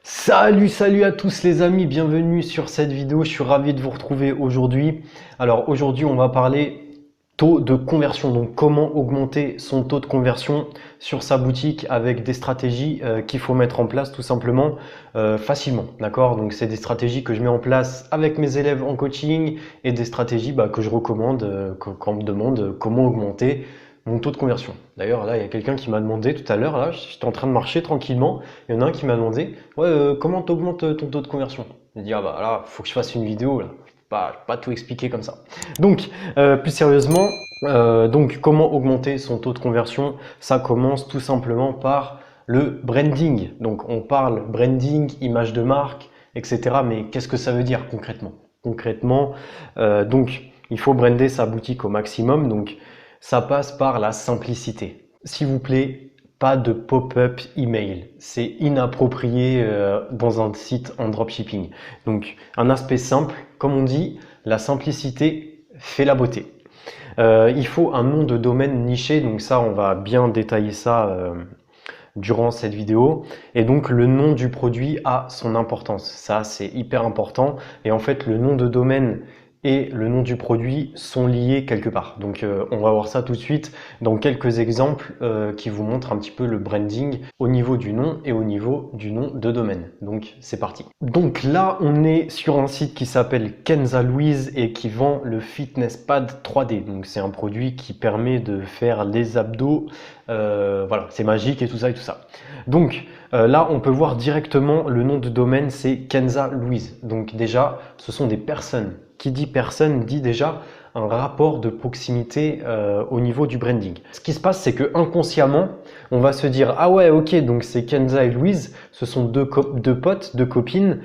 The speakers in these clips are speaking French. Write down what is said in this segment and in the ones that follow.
Salut à tous les amis, bienvenue sur cette vidéo, je suis ravi de vous retrouver aujourd'hui. Alors aujourd'hui on va parler taux de conversion, donc comment augmenter son taux de conversion sur sa boutique avec des stratégies qu'il faut mettre en place tout simplement facilement, d'accord? Donc c'est des stratégies que je mets en place avec mes élèves en coaching et des stratégies que je recommande quand on me demande comment augmenter mon taux de conversion. D'ailleurs, là, il y a quelqu'un qui m'a demandé tout à l'heure, là, j'étais en train de marcher tranquillement, il y en a un qui m'a demandé, ouais, comment t'augmentes ton taux de conversion? J'ai dit, ah bah là, faut que je fasse une vidéo, là. Pas tout expliquer comme ça. Donc, plus sérieusement, donc comment augmenter son taux de conversion? Ça commence tout simplement par le branding. Donc, on parle branding, image de marque, etc. Mais qu'est-ce que ça veut dire concrètement? Concrètement, donc, il faut brander sa boutique au maximum. Donc, ça passe par la simplicité. S'il vous plaît, pas de pop-up email. C'est inapproprié dans un site en dropshipping. Donc, un aspect simple, comme on dit, la simplicité fait la beauté. Il faut un nom de domaine niché, donc ça, on va bien détailler ça durant cette vidéo. Et donc, le nom du produit a son importance. Ça, c'est hyper important. Et en fait, le nom de domaine et le nom du produit sont liés quelque part. Donc on va voir ça tout de suite dans quelques exemples qui vous montrent un petit peu le branding au niveau du nom et au niveau du nom de domaine. Donc c'est parti. Donc là on est sur un site qui s'appelle Kenza Louise et qui vend le Fitness Pad 3D. Donc c'est un produit qui permet de faire les abdos. Voilà, c'est magique et tout ça et tout ça. Donc là on peut voir directement le nom de domaine, c'est Kenza Louise. Donc déjà ce sont des personnes. Qui dit personne dit déjà un rapport de proximité au niveau du branding. Ce qui se passe, c'est que inconsciemment, on va se dire ah ouais, ok, donc c'est Kenza et Louise, ce sont deux potes, deux copines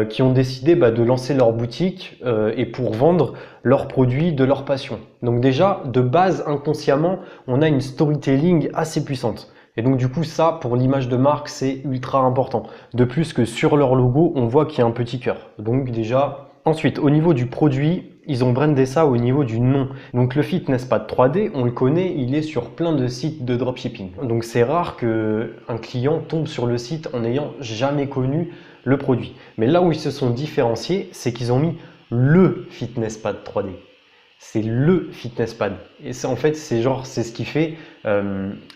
qui ont décidé de lancer leur boutique et pour vendre leurs produits de leur passion. Donc déjà, de base, inconsciemment, on a une storytelling assez puissante. Et donc du coup, ça, pour l'image de marque, c'est ultra important. De plus que sur leur logo, on voit qu'il y a un petit cœur. Donc déjà. Ensuite, au niveau du produit, ils ont brandé ça au niveau du nom. Donc le Fitness Pad 3D, on le connaît, il est sur plein de sites de dropshipping. Donc c'est rare qu'un client tombe sur le site en n'ayant jamais connu le produit. Mais là où ils se sont différenciés, c'est qu'ils ont mis le Fitness Pad 3D. C'est le Fitness Pad. Et en fait, c'est ce qui fait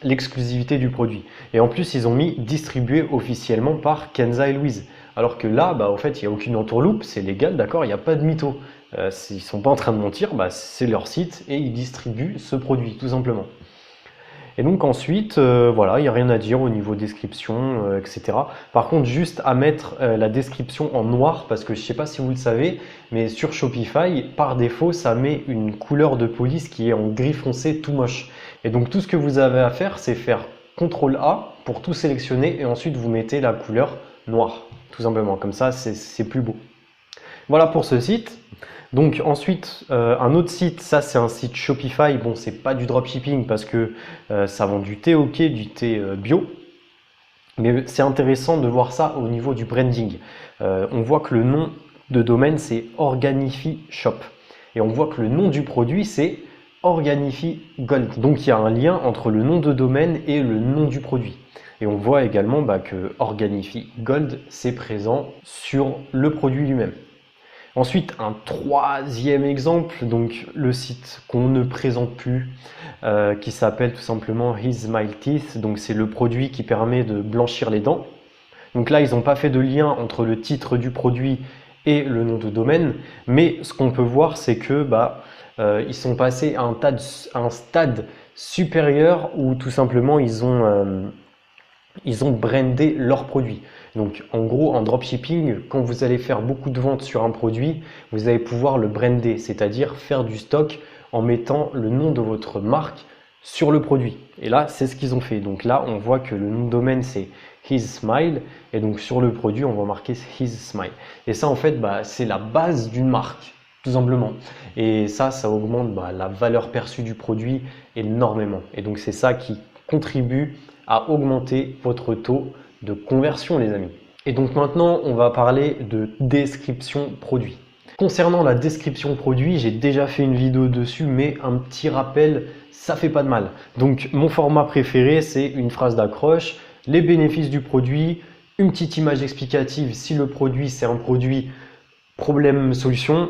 l'exclusivité du produit. Et en plus, ils ont mis distribué officiellement par Kenza et Louise. Alors que là, en fait, il n'y a aucune entourloupe, c'est légal, d'accord, il n'y a pas de mytho. Ils ne sont pas en train de mentir, c'est leur site et ils distribuent ce produit, tout simplement. Et donc ensuite, voilà, il n'y a rien à dire au niveau description, etc. Par contre, juste à mettre la description en noir, parce que je ne sais pas si vous le savez, mais sur Shopify, par défaut, ça met une couleur de police qui est en gris foncé tout moche. Et donc tout ce que vous avez à faire, c'est faire CTRL A pour tout sélectionner et ensuite vous mettez la couleur noire, tout simplement. Comme ça, c'est plus beau. Voilà pour ce site. Donc ensuite, un autre site, ça c'est un site Shopify. Bon, c'est pas du dropshipping parce que ça vend du thé ok, du thé bio. Mais c'est intéressant de voir ça au niveau du branding. On voit que le nom de domaine c'est Organifi Shop. Et on voit que le nom du produit c'est Organifi Gold. Donc il y a un lien entre le nom de domaine et le nom du produit. Et on voit également que Organifi Gold c'est présent sur le produit lui-même. Ensuite, un troisième exemple, donc le site qu'on ne présente plus, qui s'appelle tout simplement His Smile Teeth. Donc c'est le produit qui permet de blanchir les dents. Donc là, ils n'ont pas fait de lien entre le titre du produit et le nom de domaine, mais ce qu'on peut voir, c'est que ils sont passés à un stade supérieur où tout simplement ils ont brandé leur produit. Donc en gros, en dropshipping, quand vous allez faire beaucoup de ventes sur un produit, vous allez pouvoir le brander, c'est-à-dire faire du stock en mettant le nom de votre marque sur le produit. Et là, c'est ce qu'ils ont fait. Donc là, on voit que le nom de domaine, c'est His Smile. Et donc sur le produit, on va marquer His Smile. Et ça, en fait, c'est la base d'une marque, tout simplement. Et ça augmente la valeur perçue du produit énormément. Et donc c'est ça qui contribue à augmenter votre taux de conversion, les amis. Et donc maintenant, on va parler de description produit. Concernant la description produit, j'ai déjà fait une vidéo dessus, mais un petit rappel, ça fait pas de mal. Donc mon format préféré, c'est une phrase d'accroche, les bénéfices du produit, une petite image explicative si le produit c'est un produit problème-solution,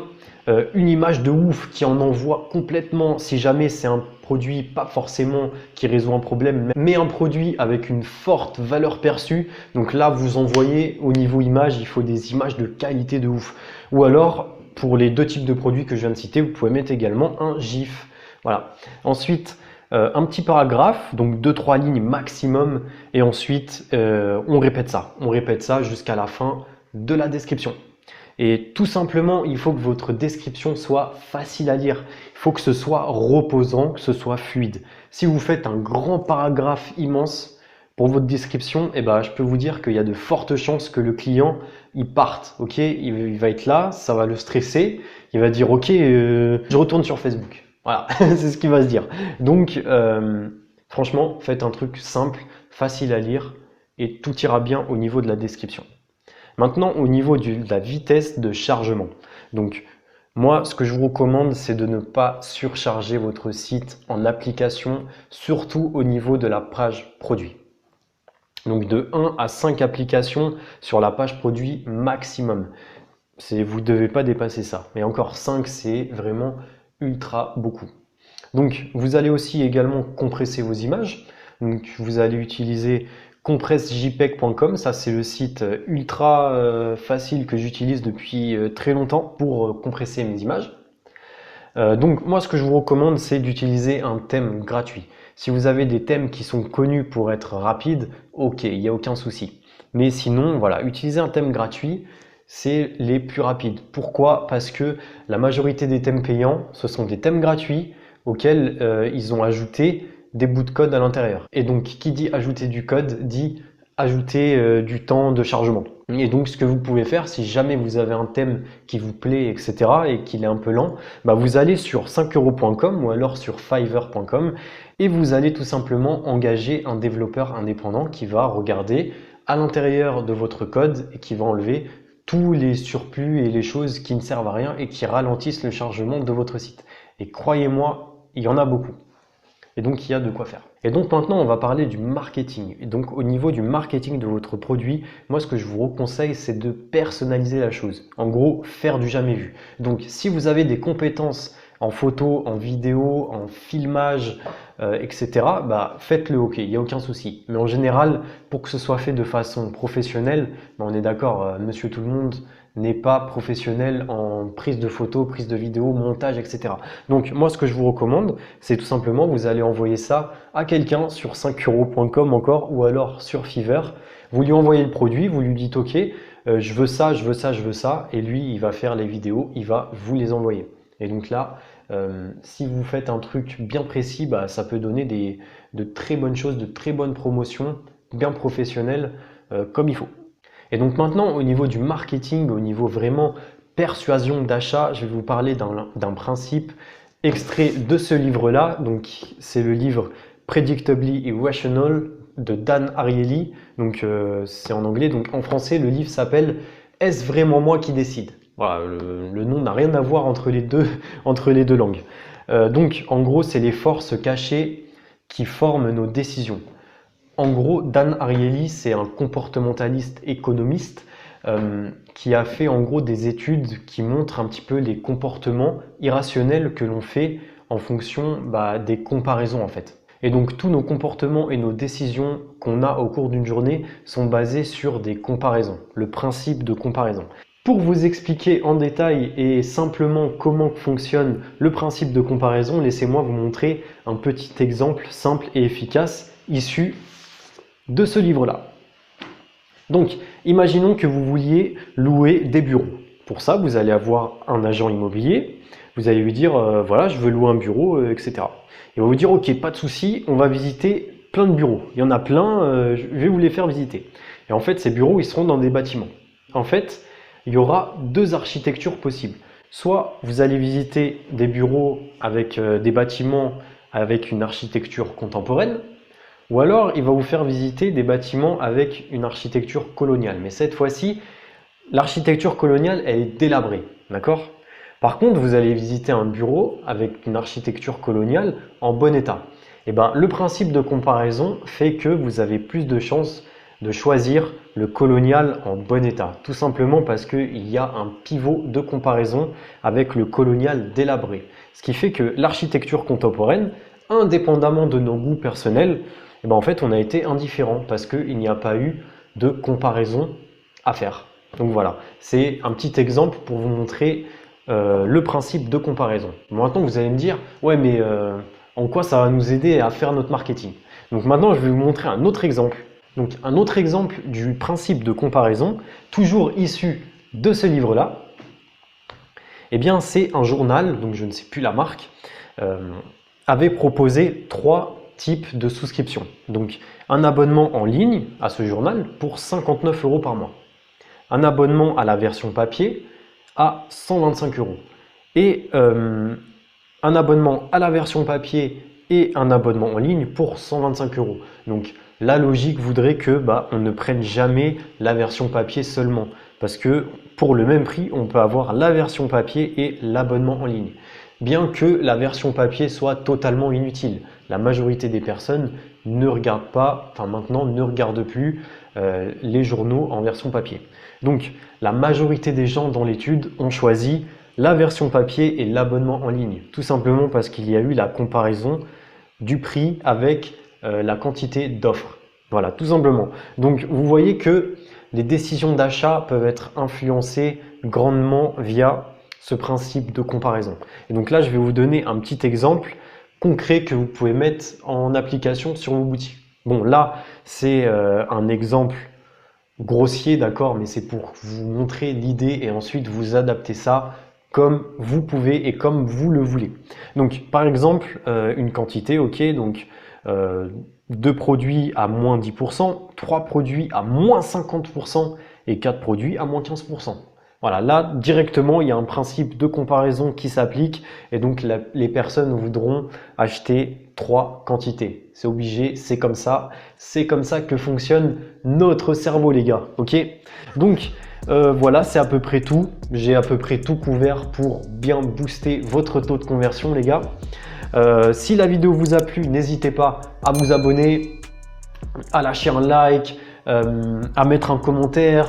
une image de ouf qui en envoie complètement si jamais c'est un produit pas forcément qui résout un problème, mais un produit avec une forte valeur perçue. Donc là, vous envoyez au niveau image, il faut des images de qualité de ouf. Ou alors, pour les deux types de produits que je viens de citer, vous pouvez mettre également un GIF. Voilà. Ensuite, un petit paragraphe, donc 2-3 lignes maximum, et ensuite on répète ça jusqu'à la fin de la description. Et tout simplement, il faut que votre description soit facile à lire. Il faut que ce soit reposant, que ce soit fluide. Si vous faites un grand paragraphe immense pour votre description, eh ben, je peux vous dire qu'il y a de fortes chances que le client il parte. Ok, il va être là, ça va le stresser. Il va dire ok, je retourne sur Facebook. Voilà, c'est ce qu'il va se dire. Donc, franchement, faites un truc simple, facile à lire et tout ira bien au niveau de la description. Maintenant, au niveau de la vitesse de chargement. Donc, moi, ce que je vous recommande, c'est de ne pas surcharger votre site en applications, surtout au niveau de la page produit. Donc, de 1 à 5 applications sur la page produit maximum. Vous ne devez pas dépasser ça. Mais encore 5, c'est vraiment ultra beaucoup. Donc, vous allez aussi également compresser vos images. Donc, vous allez utiliser compressjpeg.com, ça c'est le site ultra facile que j'utilise depuis très longtemps pour compresser mes images. Donc moi ce que je vous recommande c'est d'utiliser un thème gratuit. Si vous avez des thèmes qui sont connus pour être rapides, ok, il n'y a aucun souci. Mais sinon voilà, utiliser un thème gratuit, c'est les plus rapides. Pourquoi? Parce que la majorité des thèmes payants, ce sont des thèmes gratuits auxquels ils ont ajouté des bouts de code à l'intérieur. Et donc, qui dit ajouter du code, dit ajouter du temps de chargement. Et donc, ce que vous pouvez faire, si jamais vous avez un thème qui vous plaît, etc., et qu'il est un peu lent, bah vous allez sur 5euros.com ou alors sur fiverr.com et vous allez tout simplement engager un développeur indépendant qui va regarder à l'intérieur de votre code et qui va enlever tous les surplus et les choses qui ne servent à rien et qui ralentissent le chargement de votre site. Et croyez-moi, il y en a beaucoup. Et donc, il y a de quoi faire. Et donc, maintenant, on va parler du marketing. Et donc, au niveau du marketing de votre produit, moi, ce que je vous conseille, c'est de personnaliser la chose. En gros, faire du jamais vu. Donc, si vous avez des compétences en photo, en vidéo, en filmage, etc., bah, faites-le, ok, il n'y a aucun souci. Mais en général, pour que ce soit fait de façon professionnelle, bah, on est d'accord, monsieur tout le monde n'est pas professionnel en prise de photos, prise de vidéos, montage, etc. Donc moi ce que je vous recommande, c'est tout simplement vous allez envoyer ça à quelqu'un sur 5euros.com encore ou alors sur Fiverr. Vous lui envoyez le produit, vous lui dites ok, je veux ça, je veux ça, je veux ça, et lui il va faire les vidéos, il va vous les envoyer. Et donc là, si vous faites un truc bien précis, bah, ça peut donner de très bonnes choses, de très bonnes promotions, bien professionnelles, comme il faut. Et donc maintenant, au niveau du marketing, au niveau vraiment persuasion d'achat, je vais vous parler d'un principe extrait de ce livre-là. Donc c'est le livre Predictably Irrational de Dan Ariely. Donc c'est en anglais. Donc en français, le livre s'appelle Est-ce vraiment moi qui décide? Voilà, le nom n'a rien à voir entre les deux langues. Donc en gros, c'est les forces cachées qui forment nos décisions. En gros, Dan Ariely, c'est un comportementaliste économiste qui a fait en gros des études qui montrent un petit peu les comportements irrationnels que l'on fait en fonction des comparaisons en fait. Et donc tous nos comportements et nos décisions qu'on a au cours d'une journée sont basés sur des comparaisons, le principe de comparaison. Pour vous expliquer en détail et simplement comment fonctionne le principe de comparaison, laissez-moi vous montrer un petit exemple simple et efficace issu de ce livre-là. Donc, imaginons que vous vouliez louer des bureaux. Pour ça, vous allez avoir un agent immobilier, vous allez lui dire, voilà, je veux louer un bureau, etc. Il va vous dire, ok, pas de souci, on va visiter plein de bureaux. Il y en a plein, je vais vous les faire visiter. Et en fait, ces bureaux, ils seront dans des bâtiments. En fait, il y aura deux architectures possibles. Soit vous allez visiter des bureaux avec des bâtiments avec une architecture contemporaine, ou alors, il va vous faire visiter des bâtiments avec une architecture coloniale. Mais cette fois-ci, l'architecture coloniale, elle est délabrée. D'accord? Par contre, vous allez visiter un bureau avec une architecture coloniale en bon état. Et ben, le principe de comparaison fait que vous avez plus de chances de choisir le colonial en bon état. Tout simplement parce qu'il y a un pivot de comparaison avec le colonial délabré. Ce qui fait que l'architecture contemporaine, indépendamment de nos goûts personnels, eh ben en fait on a été indifférent parce qu'il n'y a pas eu de comparaison à faire. Donc voilà, c'est un petit exemple pour vous montrer le principe de comparaison. Maintenant vous allez me dire, ouais mais en quoi ça va nous aider à faire notre marketing? Donc maintenant je vais vous montrer un autre exemple. Donc un autre exemple du principe de comparaison, toujours issu de ce livre-là, eh bien c'est un journal, donc je ne sais plus la marque, avait proposé 3 types de souscription. Donc un abonnement en ligne à ce journal pour 59 € par mois, un abonnement à la version papier à 125 € et un abonnement à la version papier et un abonnement en ligne pour 125 €. Donc la logique voudrait que on ne prenne jamais la version papier seulement, parce que pour le même prix, on peut avoir la version papier et l'abonnement en ligne. Bien que la version papier soit totalement inutile. La majorité des personnes ne regardent pas, enfin maintenant ne regardent plus les journaux en version papier. Donc la majorité des gens dans l'étude ont choisi la version papier et l'abonnement en ligne, tout simplement parce qu'il y a eu la comparaison du prix avec la quantité d'offres. Voilà, tout simplement. Donc vous voyez que les décisions d'achat peuvent être influencées grandement via ce principe de comparaison. Et donc là, je vais vous donner un petit exemple concret que vous pouvez mettre en application sur vos boutiques. Bon, là, c'est un exemple grossier, d'accord, mais c'est pour vous montrer l'idée et ensuite vous adapter ça comme vous pouvez et comme vous le voulez. Donc, par exemple, une quantité, ok, donc 2 produits à moins 10%, 3 produits à moins 50% et 4 produits à moins 15%. Voilà, là directement il y a un principe de comparaison qui s'applique et donc les personnes voudront acheter 3 quantités. C'est obligé, c'est comme ça que fonctionne notre cerveau les gars, ok? Donc voilà, c'est à peu près tout. J'ai à peu près tout couvert pour bien booster votre taux de conversion les gars. Si la vidéo vous a plu, n'hésitez pas à vous abonner, à lâcher un like, à mettre un commentaire.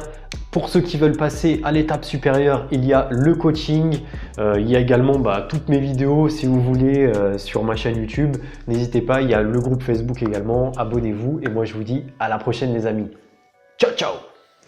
Pour ceux qui veulent passer à l'étape supérieure, il y a le coaching, il y a également toutes mes vidéos si vous voulez sur ma chaîne YouTube. N'hésitez pas, il y a le groupe Facebook également, abonnez-vous et moi je vous dis à la prochaine les amis. Ciao ciao!